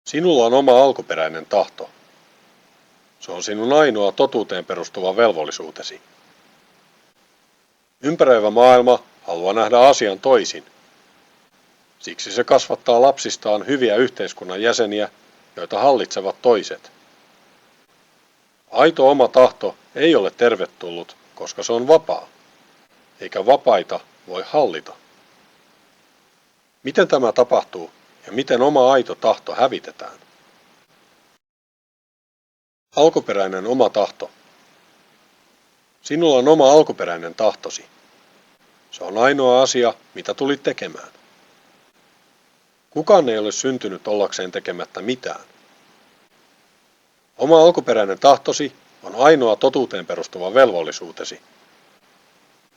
Sinulla on oma alkuperäinen tahto. Se on sinun ainoa totuuteen perustuva velvollisuutesi. Ympäröivä maailma haluaa nähdä asian toisin. Siksi se kasvattaa lapsistaan hyviä yhteiskunnan jäseniä, joita hallitsevat toiset. Aito oma tahto ei ole tervetullut, koska se on vapaa, eikä vapaita voi hallita. Miten tämä tapahtuu ja miten oma aito tahto hävitetään? Alkuperäinen oma tahto. Sinulla on oma alkuperäinen tahtosi. Se on ainoa asia, mitä tulit tekemään. Kukaan ei ole syntynyt ollakseen tekemättä mitään. Oma alkuperäinen tahtosi on ainoa totuuteen perustuva velvollisuutesi.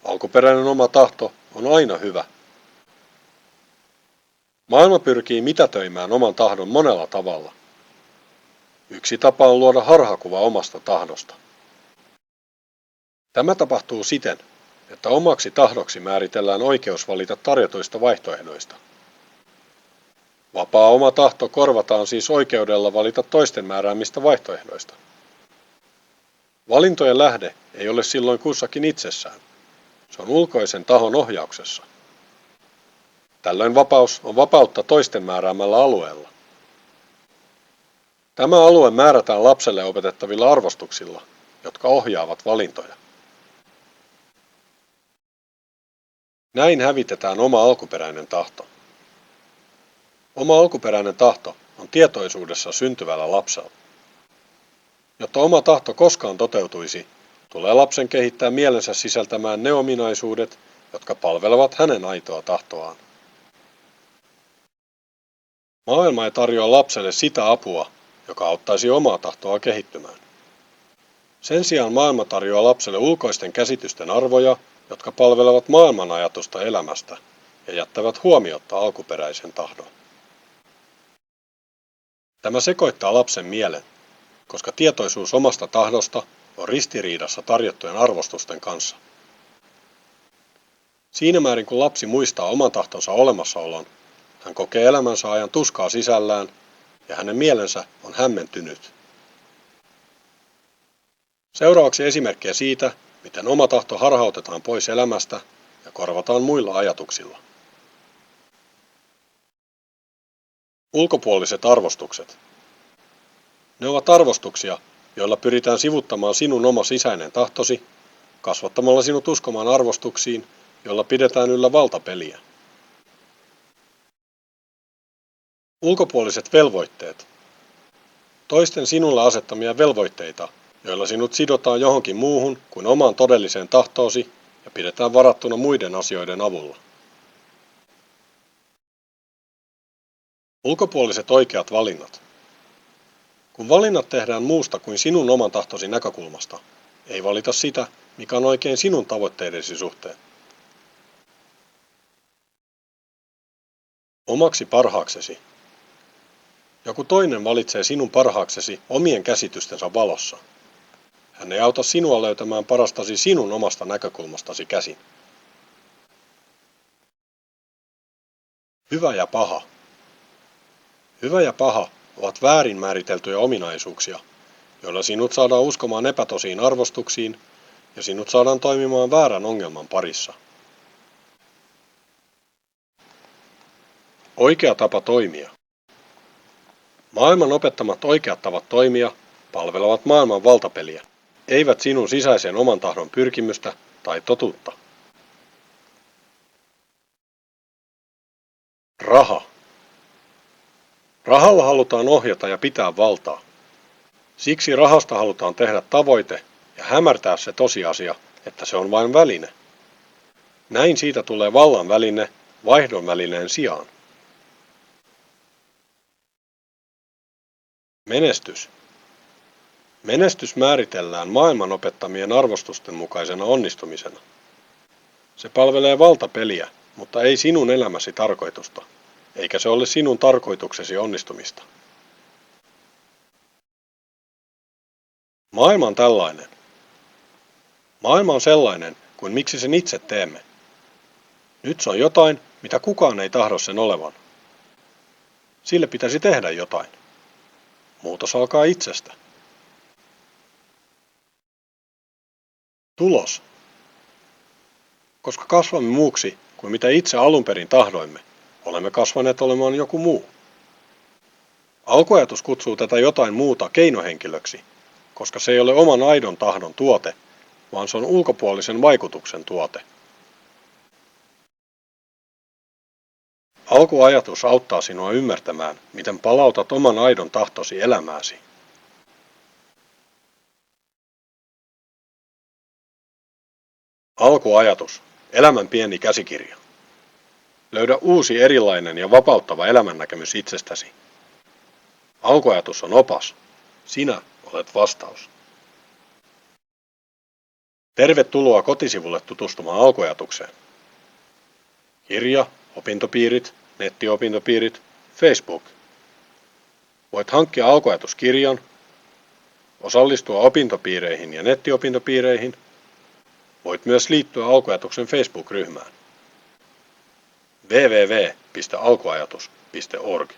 Alkuperäinen oma tahto on aina hyvä. Maailma pyrkii mitätöimään oman tahdon monella tavalla. Yksi tapa on luoda harhakuva omasta tahdosta. Tämä tapahtuu siten, että omaksi tahdoksi määritellään oikeus valita tarjotuista vaihtoehdoista. Vapaa oma tahto korvataan siis oikeudella valita toisten määräämistä vaihtoehdoista. Valintojen lähde ei ole silloin kussakin itsessään. Se on ulkoisen tahon ohjauksessa. Tällöin vapaus on vapautta toisten määräämällä alueella. Tämä alue määrätään lapselle opetettavilla arvostuksilla, jotka ohjaavat valintoja. Näin hävitetään oma alkuperäinen tahto. Oma alkuperäinen tahto on tietoisuudessa syntyvällä lapsella. Jotta oma tahto koskaan toteutuisi, tulee lapsen kehittää mielensä sisältämään ne ominaisuudet, jotka palvelevat hänen aitoa tahtoaan. Maailma ei tarjoa lapselle sitä apua, joka auttaisi omaa tahtoa kehittymään. Sen sijaan maailma tarjoaa lapselle ulkoisten käsitysten arvoja, jotka palvelevat maailman ajatusta elämästä ja jättävät huomiotta alkuperäisen tahdon. Tämä sekoittaa lapsen mielen, koska tietoisuus omasta tahdosta on ristiriidassa tarjottujen arvostusten kanssa. Siinä määrin kun lapsi muistaa oman tahtonsa olemassaolon, hän kokee elämänsä ajan tuskaa sisällään ja hänen mielensä on hämmentynyt. Seuraavaksi esimerkkejä siitä, miten oma tahto harhautetaan pois elämästä ja korvataan muilla ajatuksilla. Ulkopuoliset arvostukset. Ne ovat arvostuksia, joilla pyritään sivuttamaan sinun oma sisäinen tahtosi, kasvattamalla sinut uskomaan arvostuksiin, joilla pidetään yllä valtapeliä. Ulkopuoliset velvoitteet. Toisten sinulle asettamia velvoitteita, joilla sinut sidotaan johonkin muuhun kuin omaan todelliseen tahtoosi ja pidetään varattuna muiden asioiden avulla. Ulkopuoliset oikeat valinnat. Kun valinnat tehdään muusta kuin sinun oman tahtosi näkökulmasta, ei valita sitä, mikä on oikein sinun tavoitteidesi suhteen. Omaksi parhaaksesi. Joku toinen valitsee sinun parhaaksesi omien käsitystensä valossa. Hän ei auta sinua löytämään parastasi sinun omasta näkökulmastasi käsin. Hyvä ja paha. Hyvä ja paha ovat väärin määriteltyjä ominaisuuksia, joilla sinut saadaan uskomaan epätosiin arvostuksiin ja sinut saadaan toimimaan väärän ongelman parissa. Oikea tapa toimia. Maailman opettamat oikeat tavat toimia palvelevat maailman valtapeliä, eivät sinun sisäisen oman tahdon pyrkimystä tai totuutta. Raha. Rahalla halutaan ohjata ja pitää valtaa. Siksi rahasta halutaan tehdä tavoite ja hämärtää se tosiasia, että se on vain väline. Näin siitä tulee vallan väline vaihdon välineen sijaan. Menestys. Menestys määritellään maailman opettamien arvostusten mukaisena onnistumisena. Se palvelee valtapeliä, mutta ei sinun elämäsi tarkoitusta, eikä se ole sinun tarkoituksesi onnistumista. Maailma on tällainen. Maailma on sellainen kuin miksi sen itse teemme. Nyt se on jotain, mitä kukaan ei tahdo sen olevan. Sille pitäisi tehdä jotain. Muutos alkaa itsestä. Tulos. Koska kasvamme muuksi kuin mitä itse alun perin tahdoimme, olemme kasvaneet olemaan joku muu. Alkuajatus kutsuu tätä jotain muuta keinohenkilöksi, koska se ei ole oman aidon tahdon tuote, vaan se on ulkopuolisen vaikutuksen tuote. Alkuajatus auttaa sinua ymmärtämään, miten palautat oman aidon tahtosi elämääsi. Alkuajatus. Elämän pieni käsikirja. Löydä uusi, erilainen ja vapauttava elämännäkemys itsestäsi. Alkuajatus on opas. Sinä olet vastaus. Tervetuloa kotisivulle tutustumaan alkuajatukseen. Kirja, opintopiirit, nettiopintopiirit, Facebook. Voit hankkia alkuajatuskirjan, osallistua opintopiireihin ja nettiopintopiireihin. Voit myös liittyä Alkuajatuksen Facebook-ryhmään. www.alkuajatus.org